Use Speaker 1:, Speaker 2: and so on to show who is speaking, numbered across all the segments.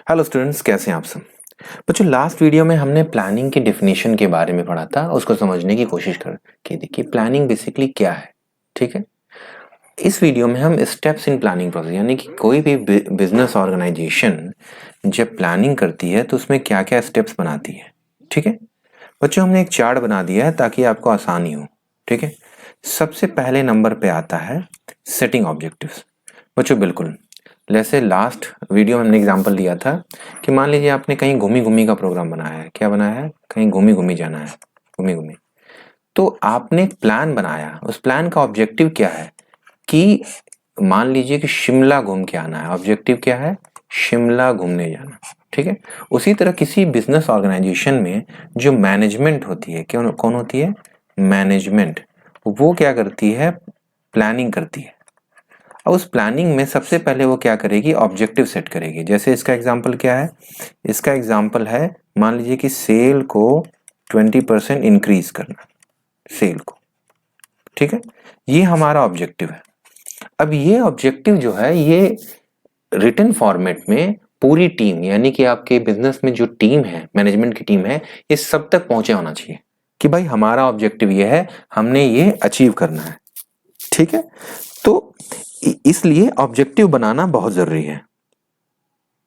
Speaker 1: Hello students, कैसे हैं आप सब। बच्चों, लास्ट वीडियो में हमने प्लानिंग की डेफिनेशन के बारे में पढ़ा था, उसको समझने की कोशिश कर की थी कि प्लानिंग बेसिकली क्या है। ठीक है, इस वीडियो में हम स्टेप्स इन प्लानिंग प्रोसेस, यानी कि कोई भी बिजनेस ऑर्गेनाइजेशन जब प्लानिंग करती है तो उसमें क्या क्या स्टेप्स बनाती है। ठीक है बच्चों, हमने एक चार्ट बना दिया है ताकि आपको आसानी हो। ठीक है, सबसे पहले नंबर पे आता है सेटिंग ऑब्जेक्टिव्स। बच्चों बिल्कुल, जैसे लास्ट वीडियो में हमने एग्जांपल दिया था कि मान लीजिए आपने कहीं घूमी घूमी का प्रोग्राम बनाया है। क्या बनाया है? कहीं घूमी घूमी जाना है, घूमी घूमी। तो आपने एक प्लान बनाया, उस प्लान का ऑब्जेक्टिव क्या है कि मान लीजिए कि शिमला घूम के आना है। ऑब्जेक्टिव क्या है? शिमला घूमने जाना। ठीक है, उसी तरह किसी बिजनेस ऑर्गेनाइजेशन में जो मैनेजमेंट होती है, कौन होती है? मैनेजमेंट। वो क्या करती है? प्लानिंग करती है। और उस प्लानिंग में सबसे पहले वो क्या करेगी? ऑब्जेक्टिव सेट करेगी। जैसे इसका एग्जांपल क्या है? इसका एग्जांपल है, मान लीजिए कि सेल को 20% इंक्रीज करना, सेल को। ठीक है, ये हमारा ऑब्जेक्टिव है। अब ये ऑब्जेक्टिव जो है, ये रिटन फॉर्मेट में पूरी टीम, यानी कि आपके बिजनेस में जो टीम है, मैनेजमेंट की टीम है, ये सब तक पहुंचे होना चाहिए कि भाई हमारा ऑब्जेक्टिव ये है, हमने ये अचीव करना है। ठीक है, तो इसलिए ऑब्जेक्टिव बनाना बहुत जरूरी है।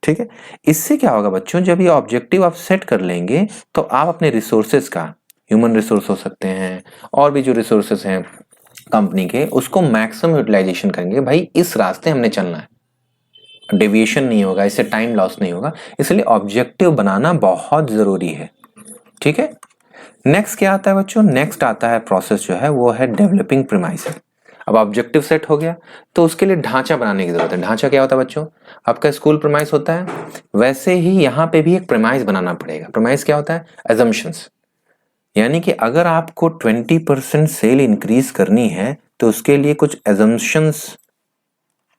Speaker 1: ठीक है, इससे क्या होगा बच्चों, जब ये ऑब्जेक्टिव आप सेट कर लेंगे तो आप अपने रिसोर्सेज का, ह्यूमन रिसोर्स हो सकते हैं और भी जो रिसोर्सेज हैं कंपनी के, उसको मैक्सिमम यूटिलाइजेशन करेंगे। भाई इस रास्ते हमने चलना है, डेविएशन नहीं होगा, इससे टाइम लॉस नहीं होगा, इसलिए ऑब्जेक्टिव बनाना बहुत जरूरी है। ठीक है, नेक्स्ट क्या आता है बच्चों? नेक्स्ट आता है प्रोसेस जो है, वो है डेवलपिंग प्रीमाइसेस। अब ऑब्जेक्टिव सेट हो गया तो उसके लिए ढांचा बनाने की जरूरत है। ढांचा क्या होता है बच्चों? आपका स्कूल प्रीमाइस होता है, वैसे ही यहाँ पे भी एक प्रीमाइस बनाना पड़ेगा। प्रीमाइस क्या होता है? एजम्पशंस। यानी कि अगर आपको 20% सेल इंक्रीज करनी है तो उसके लिए कुछ एजम्पशंस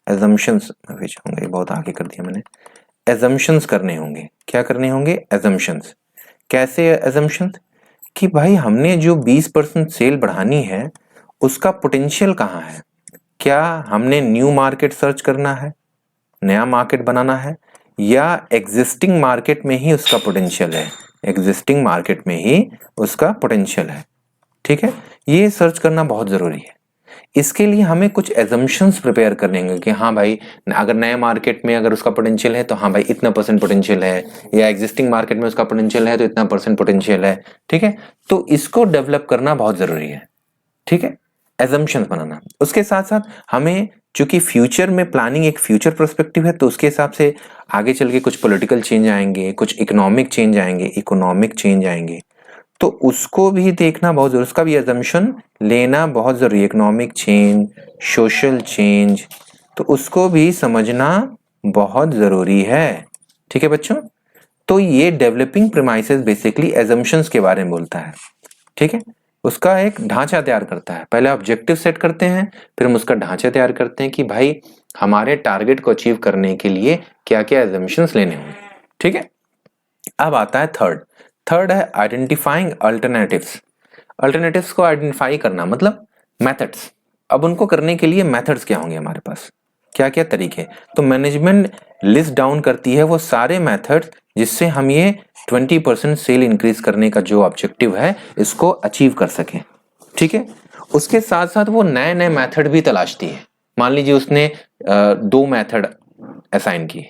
Speaker 1: ये बहुत आगे कर दिया मैंने। एजम्पशंस करने होंगे। क्या करने होंगे? एजम्पशंस। कैसे एजम्पशंस? कि भाई हमने जो 20% सेल बढ़ानी है, उसका पोटेंशियल कहाँ है? क्या हमने न्यू मार्केट सर्च करना है, नया मार्केट बनाना है, या एग्जिस्टिंग मार्केट में ही उसका पोटेंशियल है? एग्जिस्टिंग मार्केट में ही उसका पोटेंशियल है। ठीक है, ये सर्च करना बहुत जरूरी है। इसके लिए हमें कुछ एजम्पशंस प्रिपेयर करने होंगे कि हाँ भाई, अगर नए मार्केट में अगर उसका पोटेंशियल है तो हाँ भाई इतना परसेंट पोटेंशियल है, या एग्जिस्टिंग मार्केट में उसका पोटेंशियल है तो इतना परसेंट पोटेंशियल है। ठीक है, तो इसको डेवलप करना बहुत जरूरी है। ठीक है, एजम्पशंस बनाना। उसके साथ साथ हमें, चूंकि फ्यूचर में प्लानिंग एक फ्यूचर पर्सपेक्टिव है, तो उसके हिसाब से आगे चल के कुछ पॉलिटिकल चेंज आएंगे, कुछ इकोनॉमिक चेंज आएंगे, तो उसको भी देखना बहुत जरूरी, उसका भी एजम्पशन लेना बहुत जरूरी है। इकोनॉमिक चेंज, सोशल चेंज, तो उसको भी समझना बहुत जरूरी है। ठीक है बच्चों, तो ये डेवलपिंग प्रीमाइसेस बेसिकली एजम्पशंस के बारे में बोलता है। ठीक है, उसका एक ढांचा तैयार करता है। पहले ऑब्जेक्टिव सेट करते हैं, फिर हम उसका ढांचा तैयार करते हैं कि भाई हमारे टारगेट को अचीव करने के लिए क्या क्या एजम्पशंस लेने होंगे। ठीक है, अब आता है थर्ड है आइडेंटिफाइंग अल्टरनेटिव्स। अल्टरनेटिव्स को आइडेंटिफाई करना मतलब मेथड्स। अब उनको करने के लिए मेथड्स क्या होंगे हमारे पास, क्या क्या तरीके? तो मैनेजमेंट लिस्ट डाउन करती है वो सारे मेथड्स जिससे हम ये 20% सेल इंक्रीज करने का जो ऑब्जेक्टिव है इसको अचीव कर सकें। ठीक है, उसके साथ साथ वो नए नए मेथड भी तलाशती है। मान लीजिए उसने 2 मेथड असाइन किए,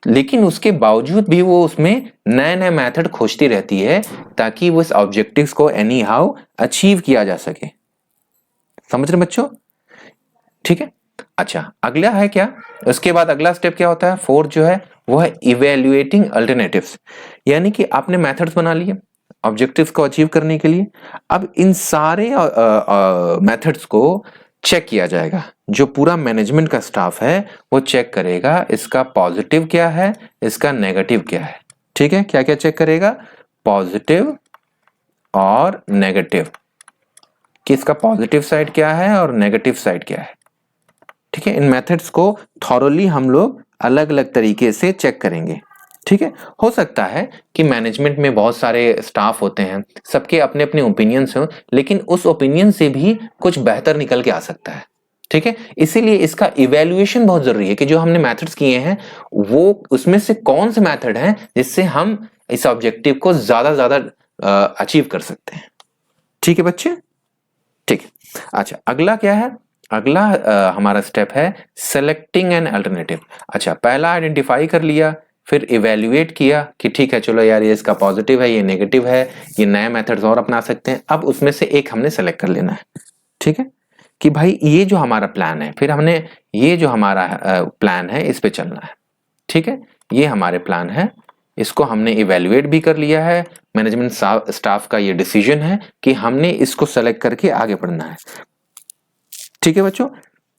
Speaker 1: लेकिन उसके बावजूद भी वो उसमें नए नए मेथड खोजती रहती है ताकि वो इस ऑब्जेक्टिव्स को एनी हाउ अचीव किया जा सके। समझ रहे बच्चों? ठीक है, अच्छा अगला है क्या? उसके बाद अगला स्टेप क्या होता है? फोर्थ जो है वो है इवेल्युएटिंग अल्टरनेटिव्स। यानी कि आपने मेथड्स बना लिए ऑब्जेक्टिव्स को अचीव करने के लिए, अब इन सारे मेथड्स को चेक किया जाएगा। जो पूरा मैनेजमेंट का स्टाफ है वो चेक करेगा इसका पॉजिटिव क्या है, इसका नेगेटिव क्या है। ठीक है, क्या क्या चेक करेगा? पॉजिटिव और नेगेटिव, कि इसका पॉजिटिव साइड क्या है और नेगेटिव साइड क्या है। ठीक है, इन मेथड्स को थॉरोली हम लोग अलग अलग तरीके से चेक करेंगे। ठीक है, हो सकता है कि मैनेजमेंट में बहुत सारे स्टाफ होते हैं, सबके अपने अपने ओपिनियंस हों, लेकिन उस ओपिनियन से भी कुछ बेहतर निकल के आ सकता है। ठीक है, इसीलिए इसका इवैल्यूएशन बहुत जरूरी है कि जो हमने मेथड्स किए हैं वो उसमें से कौन से मेथड हैं जिससे हम इस ऑब्जेक्टिव को ज्यादा अचीव कर सकते हैं। ठीक है बच्चे, ठीक है। अच्छा, अगला क्या है? अगला हमारा स्टेप है सेलेक्टिंग एन अल्टरनेटिव। अच्छा, पहला आइडेंटिफाई कर लिया, फिर इवेल्युएट किया कि ठीक है चलो यार ये इसका पॉजिटिव है, ये नेगेटिव है, ये नए मेथड्स और अपना सकते हैं। अब उसमें से एक हमने सेलेक्ट कर लेना है, ठीक है, कि भाई ये जो हमारा प्लान है, फिर हमने ये जो हमारा प्लान है इस पे चलना है। ठीक है, ये हमारे प्लान है, इसको हमने इवेल्युएट भी कर लिया है। मैनेजमेंट स्टाफ का ये डिसीजन है कि हमने इसको सेलेक्ट करके आगे बढ़ना है। ठीक है बच्चों।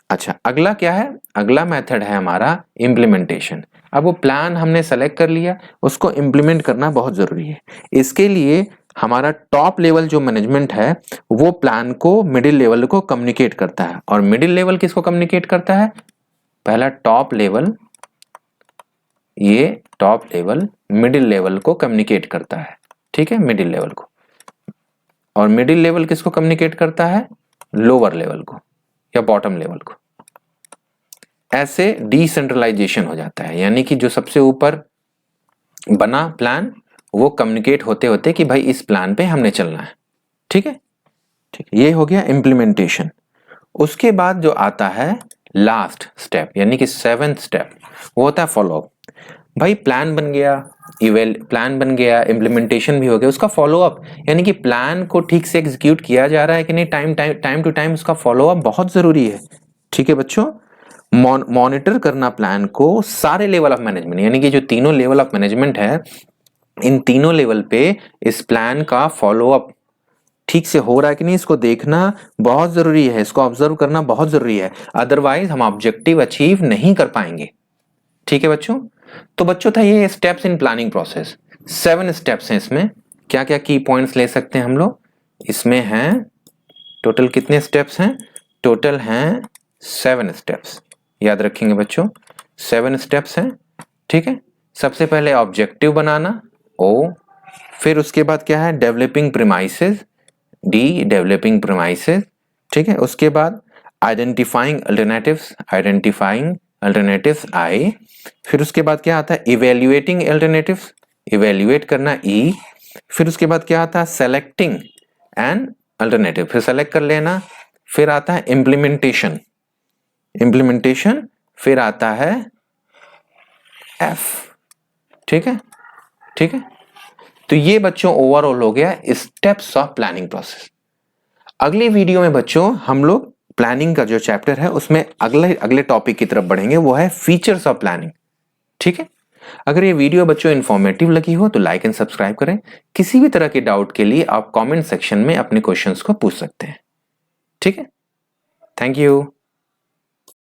Speaker 1: अच्छा, अगला क्या है? अगला मेथड है हमारा इम्प्लीमेंटेशन। अब वो प्लान हमने सेलेक्ट कर लिया, उसको इम्प्लीमेंट करना बहुत जरूरी है। इसके लिए हमारा टॉप लेवल जो मैनेजमेंट है वो प्लान को मिडिल लेवल को कम्युनिकेट करता है। और मिडिल लेवल किसको कम्युनिकेट करता है? पहला टॉप लेवल, ये टॉप लेवल मिडिल लेवल को कम्युनिकेट करता है। ठीक है, मिडिल लेवल को। और मिडिल लेवल किसको कम्युनिकेट करता है? लोअर लेवल को या बॉटम लेवल को। ऐसे डिसेंट्रलाइजेशन हो जाता है, यानी कि जो सबसे ऊपर बना प्लान वो कम्युनिकेट होते होते कि भाई इस प्लान पे हमने चलना है। ठीक है, ठीक, ये हो गया इम्प्लीमेंटेशन। उसके बाद जो आता है लास्ट स्टेप, यानी कि 7th स्टेप, वो होता है फॉलोअप। भाई प्लान बन गया, प्लान बन गया, इम्प्लीमेंटेशन भी हो गया, उसका फॉलोअप, यानी कि प्लान को ठीक से एग्जीक्यूट किया जा रहा है कि नहीं, टाइम टू टाइम उसका फॉलोअप बहुत जरूरी है। ठीक है बच्चों, मॉनिटर करना प्लान को सारे लेवल ऑफ मैनेजमेंट, यानी कि जो तीनों लेवल ऑफ मैनेजमेंट है, इन तीनों लेवल पे इस प्लान का फॉलोअप ठीक से हो रहा है कि नहीं, इसको देखना बहुत जरूरी है, इसको ऑब्जर्व करना बहुत जरूरी है। अदरवाइज हम ऑब्जेक्टिव अचीव नहीं कर पाएंगे। ठीक है बच्चों, तो बच्चों था ये steps in planning process. 7 steps हैं इसमें। क्या क्या की पॉइंट्स ले सकते हैं हम लोग? इसमें हैं टोटल कितने स्टेप्स हैं? टोटल हैं 7 स्टेप्स। याद रखेंगे बच्चों, 7 स्टेप्स हैं। ठीक है, सबसे पहले ऑब्जेक्टिव बनाना, ओ, फिर उसके बाद क्या है? Developing premises, D, developing premises. ठीक है, उसके बाद आइडेंटिफाइंग अल्टरनेटिव्स, आई। फिर उसके बाद क्या आता है? इवेल्युएटिंग अल्टरनेटिव्स, इवेल्युएट करना, ई। फिर उसके बाद क्या आता है? सेलेक्टिंग एन अल्टरनेटिव, फिर सेलेक्ट कर लेना। फिर आता है इम्प्लीमेंटेशन, फिर आता है एफ। ठीक है, ठीक है, तो ये बच्चों ओवरऑल हो गया स्टेप्स ऑफ प्लानिंग प्रोसेस। अगली वीडियो में बच्चों हम लोग प्लानिंग का जो चैप्टर है उसमें अगले टॉपिक की तरफ बढ़ेंगे, वो है फीचर्स ऑफ प्लानिंग। ठीक है, अगर ये वीडियो बच्चों इन्फॉर्मेटिव लगी हो तो लाइक एंड सब्सक्राइब करें। किसी भी तरह के डाउट के लिए आप कमेंट सेक्शन में अपने क्वेश्चंस को पूछ सकते हैं। ठीक है, थैंक यू।